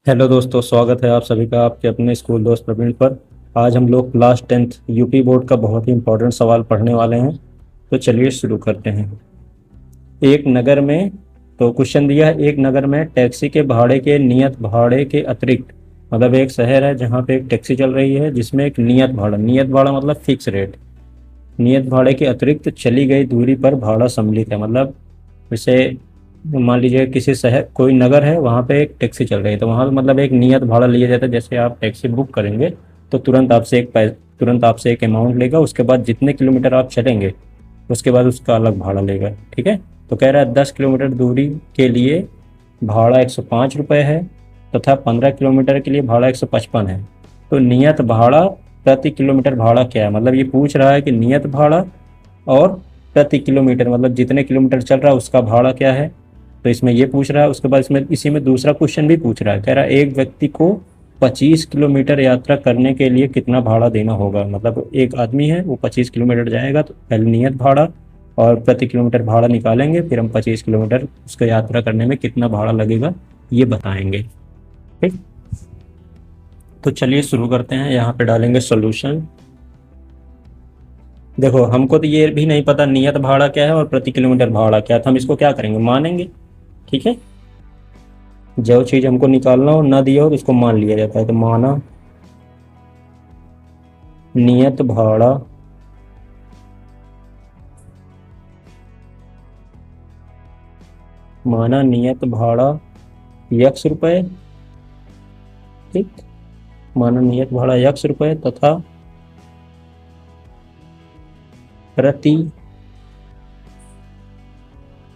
Hello दोस्तों, स्वागत है आप सभी का आपके अपने स्कूल दोस्त प्रवीण पर। आज हम लोग क्लास 10th यूपी बोर्ड का बहुत ही इंपॉर्टेंट सवाल पढ़ने वाले हैं। तो चलिए शुरू करते हैं। एक नगर में, तो क्वेश्चन दिया है, एक नगर में टैक्सी के भाड़े के नियत भाड़े के अतिरिक्त, मतलब एक शहर है जहाँ पे एक टैक्सी चल रही है जिसमें एक नियत भाड़ा मतलब फिक्स रेट, नियत भाड़े के अतिरिक्त चली गई दूरी पर भाड़ा सम्मिलित है। मतलब जैसे मान लीजिए किसी शहर, कोई नगर है, वहाँ पे एक टैक्सी चल रही है, तो वहाँ पे मतलब एक नियत भाड़ा लिया जाता है। जैसे आप टैक्सी बुक करेंगे तो तुरंत आपसे एक अमाउंट लेगा, उसके बाद जितने किलोमीटर आप चलेंगे उसके बाद उसका अलग भाड़ा लेगा। ठीक है। तो कह रहा है 10 किलोमीटर दूरी के लिए भाड़ा 105 रुपये है तथा 15 किलोमीटर के लिए भाड़ा 155 है। तो नियत भाड़ा प्रति किलोमीटर भाड़ा क्या है? मतलब ये पूछ रहा है कि नियत भाड़ा और प्रति किलोमीटर, मतलब जितने किलोमीटर चल रहा है उसका भाड़ा क्या है। तो इसमें ये पूछ रहा है। उसके बाद इसमें इसी में दूसरा क्वेश्चन भी पूछ रहा है, कह रहा है एक व्यक्ति को 25 किलोमीटर यात्रा करने के लिए कितना भाड़ा देना होगा। मतलब एक आदमी है, वो 25 किलोमीटर जाएगा, तो पहले नियत भाड़ा और प्रति किलोमीटर भाड़ा निकालेंगे, फिर हम 25 किलोमीटर उसका यात्रा करने में कितना भाड़ा लगेगा ये बताएंगे। ठीक। तो चलिए शुरू करते हैं। यहाँ पे डालेंगे सोल्यूशन। देखो, हमको तो ये भी नहीं पता नियत भाड़ा क्या है और प्रति किलोमीटर भाड़ा क्या है, तो हम इसको क्या करेंगे, मानेंगे। ठीक है। जो चीज हमको निकालना हो ना दिया हो तो उसको मान लिया जाता है। तो माना नियत भाड़ा माना नियत भाड़ा x रुपये। ठीक। माना नियत भाड़ा x रुपये तथा प्रति,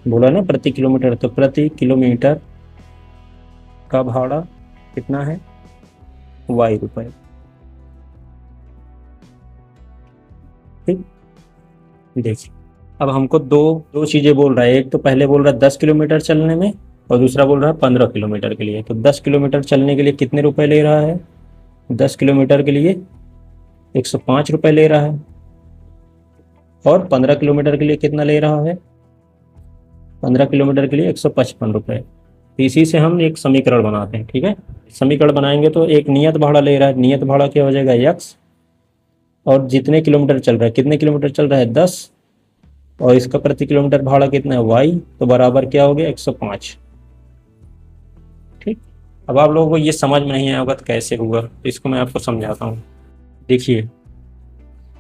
बोला ना प्रति किलोमीटर, तो प्रति किलोमीटर का भाड़ा कितना है, y रुपये। ठीक। देखिए, अब हमको दो दो चीजें बोल रहा है। एक तो पहले बोल रहा है 10 किलोमीटर चलने में, और दूसरा बोल रहा है 15 किलोमीटर के लिए। तो 10 किलोमीटर चलने के लिए कितने रुपए ले रहा है? 10 किलोमीटर के लिए 105 रुपये ले रहा है। और 15 किलोमीटर के लिए कितना ले रहा है? 15 किलोमीटर के लिए 155 रुपये। तो इसी से हम एक समीकरण बनाते हैं। ठीक है। समीकरण बनाएंगे तो एक नियत भाड़ा ले रहा है, नियत भाड़ा क्या हो जाएगा, यक्स, और जितने किलोमीटर चल रहा है, कितने किलोमीटर चल रहा है, 10, और इसका प्रति किलोमीटर भाड़ा कितना है, वाई, तो बराबर क्या हो गया, 105। ठीक। अब आप लोगों को ये समझ में नहीं आया होगा तो कैसे होगा, तो इसको मैं आपको समझाता हूँ। देखिए,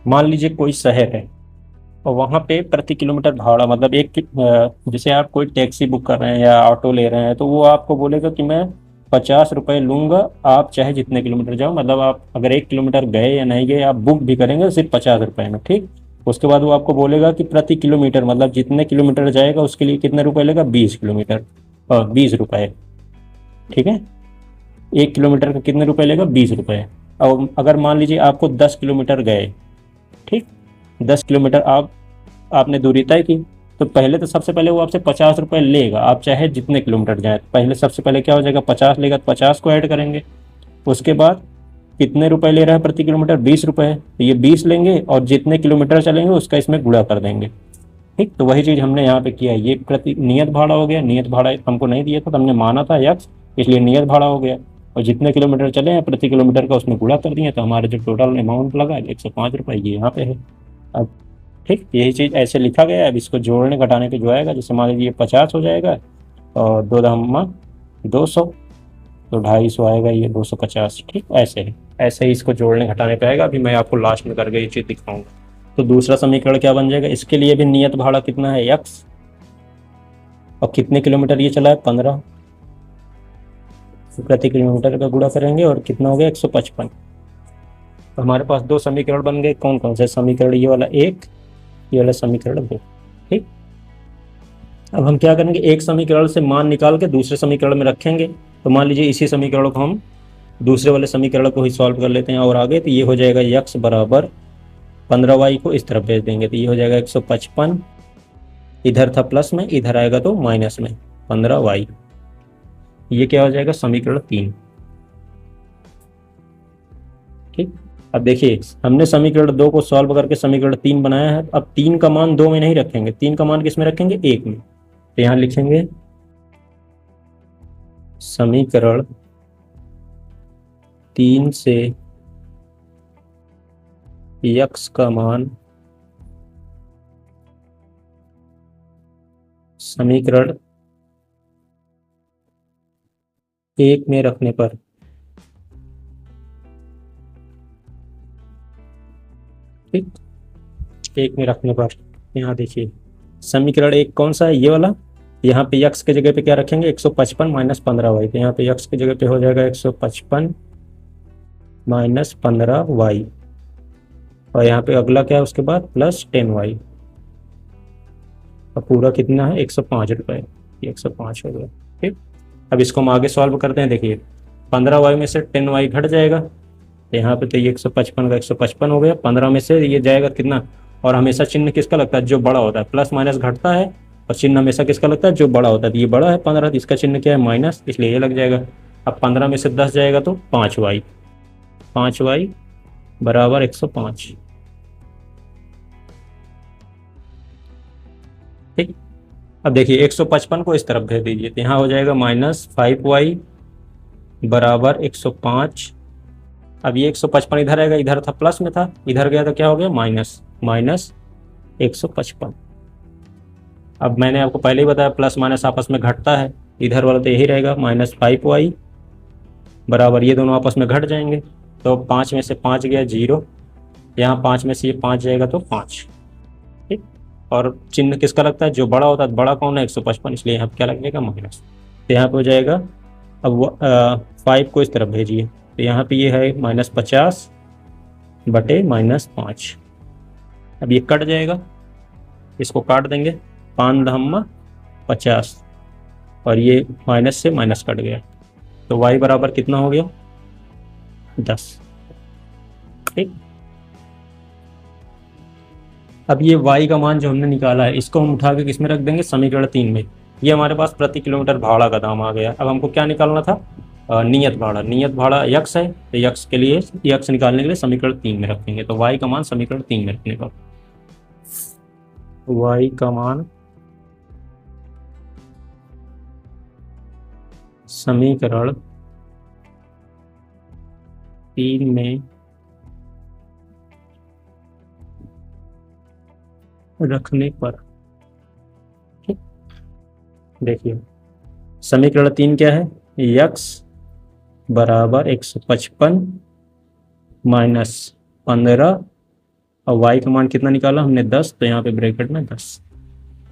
मान लीजिए कोई शहर है और वहाँ पे प्रति किलोमीटर भाड़ा, मतलब जैसे आप कोई टैक्सी बुक कर रहे हैं या ऑटो ले रहे हैं, तो वो आपको बोलेगा कि मैं 50 रुपये लूंगा, आप चाहे जितने किलोमीटर जाओ। मतलब आप अगर 1 किलोमीटर गए या नहीं गए, आप बुक भी करेंगे सिर्फ 50 रुपये में। ठीक। उसके बाद वो आपको बोलेगा कि प्रति किलोमीटर, मतलब जितने किलोमीटर जाएगा उसके लिए कितने रुपए लेगा, 20 किलोमीटर और 20 रुपये। ठीक है। 1 किलोमीटर का कितने रुपए लेगा, 20 रुपये। और अगर मान लीजिए आपको 10 किलोमीटर गए, ठीक, 10 किलोमीटर आपने दूरी तय की, तो पहले तो सबसे पहले वो आपसे 50 रुपये लेगा, आप चाहे जितने किलोमीटर जाए। पहले सबसे पहले क्या हो जाएगा, 50 लेगा तो 50 को ऐड करेंगे। उसके बाद कितने रुपए ले रहा है प्रति किलोमीटर, 20 रुपये, तो ये 20 लेंगे और जितने किलोमीटर चलेंगे उसका इसमें गुणा कर देंगे। ठीक। तो वही चीज हमने यहाँ पे किया है। ये प्रति नियत भाड़ा हो गया। नियत भाड़ा हमको नहीं दिया था तो हमने माना था यक्स, इसलिए नियत भाड़ा हो गया। और जितने किलोमीटर चले हैं प्रति किलोमीटर का उसमें गुणा कर दिए, तो हमारे जो टोटल अमाउंट लगा 105 रुपये, ये यहाँ पे है। अब ठीक, यही चीज़ ऐसे लिखा गया है। अब इसको जोड़ने घटाने पे जो आएगा, जैसे मान लीजिए 50 हो जाएगा और 2 तो 250 आएगा, ये 250। ठीक, ऐसे है। ऐसे ही इसको जोड़ने घटाने पे आएगा। अभी मैं आपको लास्ट में करके ये चीज़ दिखाऊंगा। तो दूसरा समीकरण क्या बन जाएगा, इसके लिए भी नियत भाड़ा कितना है, यक्स, और कितने किलोमीटर ये चला है, 15, प्रति किलोमीटर का गुणा करेंगे और कितना हो गया, 155। तो हमारे पास दो समीकरण बन गए। कौन कौन से समीकरण, ये वाला एक, ये वाला समीकरण दो। ठीक। अब हम क्या करेंगे, एक समीकरण से मान निकाल के दूसरे समीकरण में रखेंगे। तो मान लीजिए इसी समीकरण को हम दूसरे वाले समीकरण को ही सॉल्व कर लेते हैं और आगे, तो ये हो जाएगा यक्स बराबर 15y को इस तरफ भेज देंगे, तो ये हो जाएगा 155, इधर था प्लस में, इधर आएगा तो माइनस में 15y। ये क्या हो जाएगा, समीकरण 3। ठीक। अब देखिए, हमने समीकरण 2 को सॉल्व करके समीकरण 3 बनाया है। अब 3 का मान 2 में नहीं रखेंगे, 3 का मान किस में रखेंगे, 1 में। तो यहां लिखेंगे समीकरण 3 से यक्स का मान समीकरण 1 में रखने पर ठीक, 1 में रखने पर यहाँ देखिए समीकरण 1 कौन सा है, ये वाला। यहाँ पे यक्स के जगह पे क्या रखेंगे, 155 माइनस 15y। तो यहाँ पे यक्स के जगह पे हो जाएगा 155 माइनस 15y, और यहाँ पे अगला क्या है उसके बाद प्लस 10y, और पूरा कितना है 105 रुपये, 105 हो गया। ठीक, अब इसको हम आगे सॉल्व करते हैं। देखिए 15y में से 10y घट जाएगा, तो यहाँ पे तो ये 155 का 155 हो गया, 15 में से ये जाएगा कितना, और हमेशा चिन्ह किसका लगता है, जो बड़ा होता है, प्लस माइनस घटता है और चिन्ह हमेशा किसका लगता है, जो बड़ा होता है। तो ये बड़ा है 15, तो इसका चिन्ह क्या है, माइनस, इसलिए ये लग जाएगा। अब 15 में से 10 जाएगा तो 5y, 5y बराबर 105। ठीक, अब देखिए 155 को इस तरफ भेज दीजिए, तो यहाँ हो जाएगा माइनस 5y बराबर 105। अब ये 155 इधर आएगा, इधर था प्लस में था, इधर गया तो क्या हो गया माइनस, माइनस 155। अब मैंने आपको पहले ही बताया प्लस माइनस आपस में घटता है, इधर वाला तो यही रहेगा माइनस 5y बराबर, ये दोनों आपस में घट जाएंगे, तो 5 में से 5 गया 0, यहाँ 5 में से ये 5 जाएगा तो 5। ठीक, और चिन्ह किसका लगता है, जो बड़ा होता है, बड़ा कौन है 155, इसलिए यहाँ पे क्या लगेगा माइनस। तो यहाँ पे हो जाएगा, अब 5 को इस तरफ भेजिए, तो यहाँ पे ये है माइनस 50 बटे माइनस 5। अब ये कट जाएगा, इसको काट देंगे, 5 दहम्मा 50, और ये माइनस से माइनस कट गया, तो y बराबर कितना हो गया 10। ठीक, अब ये y का मान जो हमने निकाला है, इसको हम उठा के किस में रख देंगे, समीकरण 3 में। ये हमारे पास प्रति किलोमीटर भाड़ा का दाम आ गया। अब हमको क्या निकालना था, नियत भाड़ा। नियत भाड़ा यक्स है, तो यक्स के लिए, यक्स निकालने के लिए समीकरण 3 में रखेंगे। तो y का मान समीकरण 3 में रखने पर y का मान समीकरण 3 में रखने पर, ठीक, देखिए समीकरण 3 क्या है, यक्स बराबर 155 माइनस 15, और y का मान कितना निकाला हमने 10, तो यहाँ पे ब्रैकेट में 10।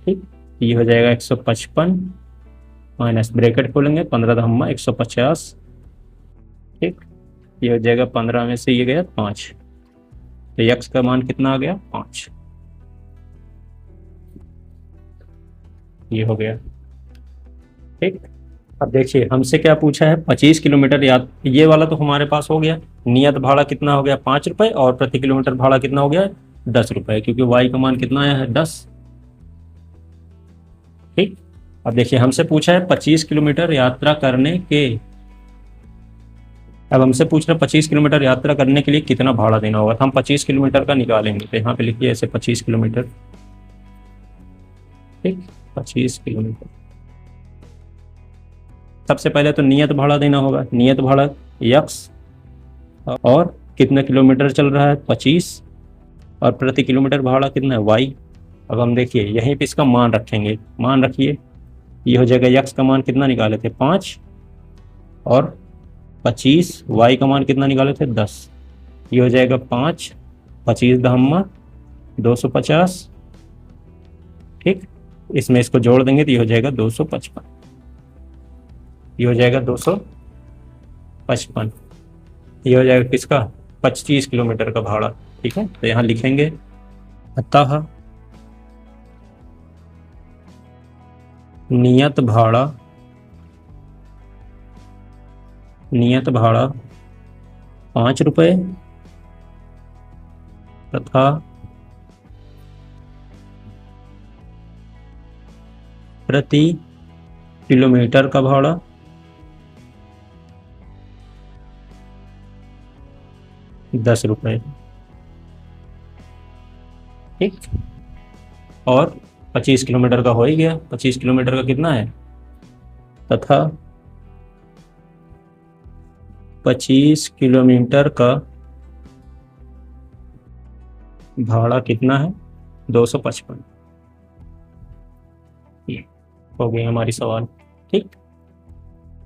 ठीक, ये हो जाएगा 155 माइनस ब्रैकेट खोलेंगे 15 दहम्मा 150। ठीक, ये हो जाएगा 15 में से ये गया 5, तो यक्स का मान कितना आ गया 5, ये हो गया। ठीक, अब देखिए हमसे क्या पूछा है, 25 किलोमीटर याद, ये वाला तो हमारे पास हो गया। नियत भाड़ा कितना हो गया 5 रुपये, और प्रति किलोमीटर भाड़ा कितना हो गया 10 रुपये, क्योंकि y का मान कितना आया है 10। ठीक, अब देखिए हमसे पूछा है 25 किलोमीटर यात्रा करने के, अब हमसे पूछ रहे 25 किलोमीटर यात्रा करने के लिए कितना भाड़ा देना होगा, तो हम 25 किलोमीटर का निकालेंगे। तो यहाँ पे लिखिए ऐसे 25 किलोमीटर। ठीक, 25 किलोमीटर, सबसे पहले तो नियत भाड़ा देना होगा। नियत भाड़ा यक्स, और कितना किलोमीटर चल रहा है 25, और प्रति किलोमीटर भाड़ा कितना है y। अब हम देखिए यहीं पे इसका मान रखेंगे, मान रखिए, ये हो जाएगा यक्स का मान कितना निकाले थे 5, और 25, y का मान कितना निकाले थे 10, ये हो जाएगा 5, 25 दहम्मा 250। ठीक, इसमें इसको जोड़ देंगे तो ये हो जाएगा 255, ये हो जाएगा 255, ये हो जाएगा किसका 25 किलोमीटर का भाड़ा। ठीक है, तो यहाँ लिखेंगे अतः नियत भाड़ा 5 रुपये तथा प्रति किलोमीटर का भाड़ा 10 रुपये। ठीक, और 25 किलोमीटर का हो ही गया। 25 किलोमीटर का कितना है, तथा 25 किलोमीटर का भाड़ा कितना है? 255। हो गई हमारी सवाल। ठीक,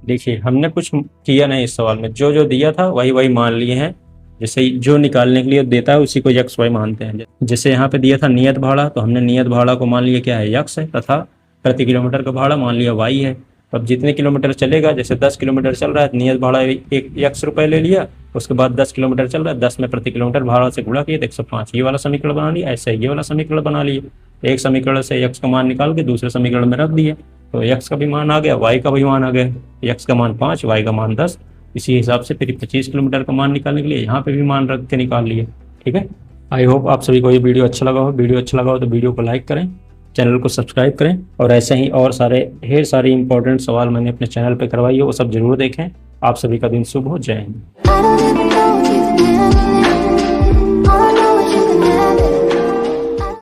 देखिए हमने कुछ किया नहीं इस सवाल में, जो जो दिया था वही वही मान लिए हैं। जैसे जो निकालने के लिए देता है उसी को यक्स वाई मानते हैं। जैसे यहाँ पे दिया था नियत भाड़ा, तो हमने नियत भाड़ा को मान लिया क्या है, यक्स है, तथा प्रति किलोमीटर का भाड़ा मान लिया वाई है। अब जितने किलोमीटर चलेगा, जैसे 10 किलोमीटर चल रहा है, नियत भाड़ा एक यक्स रुपये ले लिया, उसके बाद 10 किलोमीटर चल रहा है, 10 में प्रति किलोमीटर भाड़ा से गुणा किया तो 105। ये वाला समीकरण बना लिया। ऐसे ये वाला समीकरण बना लिया। एक समीकरण से यक्स का मान निकाल के दूसरे समीकरण में रख दिया, तो यक्स का भी मान आ गया, वाई का भी मान आ गया। यक्स का मान 5, वाई का मान 10। इसी हिसाब से फिर 25 किलोमीटर का मान निकालने के लिए यहाँ पे भी मान रख के निकाल लिए। ठीक है, आई होप आप सभी को ये वीडियो अच्छा लगा हो। वीडियो अच्छा लगा हो तो वीडियो को लाइक करें, चैनल को सब्सक्राइब करें, और ऐसे ही और ढेर सारी इंपॉर्टेंट सवाल मैंने अपने चैनल पे करवाई है, वो सब जरूर देखें। आप सभी का दिन शुभ हो। जय हिंद।